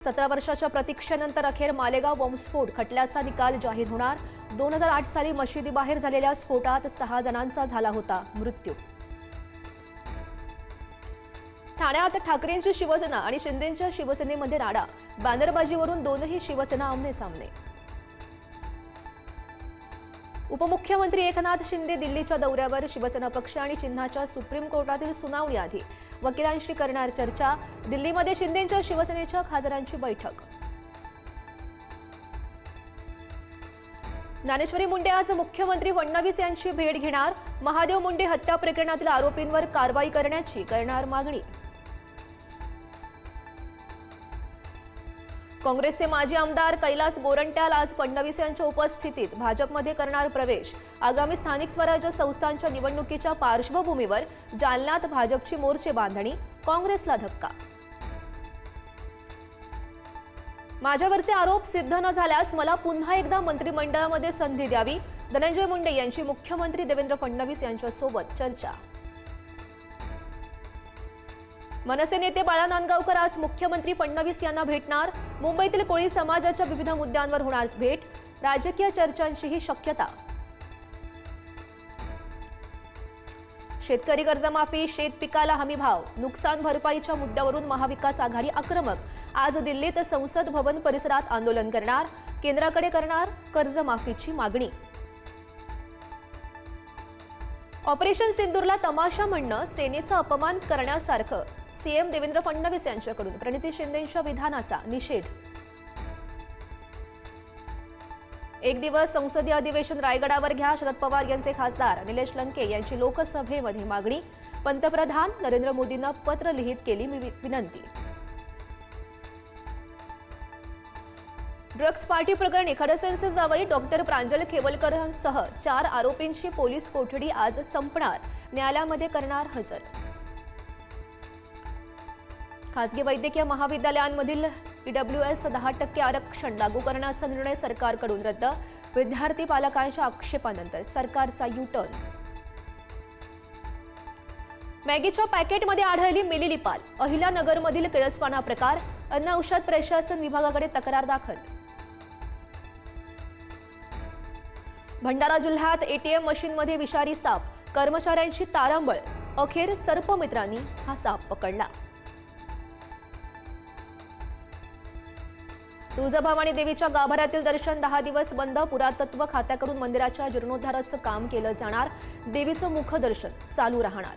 17 वर्षाच्या प्रतीक्षेनंतर अखेर मालेगाव बॉम्बस्फोट खटल्याचा निकाल जाहीर होणार। 2008 साली मशिदीबाहेर झालेल्या स्फोटात 6 जणांचा झाला होता मृत्यू। ठाण्यात ठाकरेंची शिवसेना आणि शिंदेंच्या शिवसेनेमध्ये राडा, बॅनरबाजीवरून दोनही शिवसेना आमने-सामने। उपमुख्यमंत्री एकनाथ शिंदे दिल्लीच्या दौऱ्यावर, शिवसेना पक्ष आणि चिन्हाच्या सुप्रीम कोर्टातील सुनावणीआधी वकिलांशी करणार चर्चा। दिल्लीमध्ये शिंदेंच्या शिवसेनेच्या खासदारांची बैठक। ज्ञानेश्वरी मुंडे आज मुख्यमंत्री फडणवीस यांची भेट घेणार। महादेव मुंडे हत्या प्रकरणातील आरोपींवर कारवाई करण्याची करणार मागणी। काँग्रेसचे माजी आमदार कैलास गोरंट्याल आज फडणवीस यांच्या उपस्थितीत भाजपमध्ये करणार प्रवेश। आगामी स्थानिक स्वराज्य संस्थांच्या निवडणुकीच्या पार्श्वभूमीवर जालन्यात भाजपची मोर्चे बांधणी, काँग्रेसला धक्का। माझ्यावरचे आरोप सिद्ध न झाल्यास मला पुन्हा एकदा मंत्रिमंडळामध्ये संधी द्यावी, धनंजय मुंडे यांची मुख्यमंत्री देवेंद्र फडणवीस यांच्यासोबत चर्चा। मनसे नेते बाळा नांदगावकर आज मुख्यमंत्री फडणवीस यांना भेटणार। मुंबईतील कोळी समाजाच्या विविध मुद्द्यांवर होणार भेट, राजकीय चर्चांचीही शक्यता। शेतकरी कर्जमाफी, शेत पिकाला हमीभाव, नुकसान भरपाईच्या मुद्द्यावरून महाविकास आघाडी आक्रमक। आज दिल्लीत संसद भवन परिसरात आंदोलन करणार, केंद्राकडे करणार कर्जमाफीची मागणी। ऑपरेशन सिंदूरला तमाशा म्हणणं सेनेचा अपमान करण्यासारखं, सीएम देवेंद्र फडणवीस यांच्याकडून प्रणिती शिंदेंच्या विधानाचा निषेध। एक दिवस संसदीय अधिवेशन रायगडावर घ्या, शरद पवार यांचे खासदार निलेश लंके यांची लोकसभेमध्ये मागणी। पंतप्रधान नरेंद्र मोदींना पत्र लिहित केली विनंती। ड्रग्ज पार्टी प्रकरणी खडसेंचे जावई डॉक्टर प्रांजल खेवलकरांसह 4 आरोपींची पोलीस कोठडी आज संपणार, न्यायालयामध्ये करणार हजर। खासगी वैद्यकीय महाविद्यालयांमधील ईडब्ल्यूएस 10% आरक्षण लागू करण्याचा निर्णय सरकारकडून रद्द, विद्यार्थी पालकांच्या आक्षेपानंतर सरकारचा यू-टर्न। मॅगीच्या पॅकेटमध्ये आढळली मिलीलिपाल, अहिल्यानगरमधील किळसवाणा प्रकार, अन्न औषध प्रशासन विभागाकडे तक्रार दाखल। भंडारा जिल्ह्यात एटीएम मशीनमध्ये विषारी साप, कर्मचाऱ्यांची तारांबळ, अखेर सर्पमित्रांनी हा साप पकडला। तुळजाभवानी देवीच्या गाभाऱ्यातील दर्शन 10 दिवस बंद, पुरातत्व खात्याकडून मंदिराच्या जीर्णोद्धाराचं काम केलं जाणार, देवीचं मुखदर्शन चालू राहणार।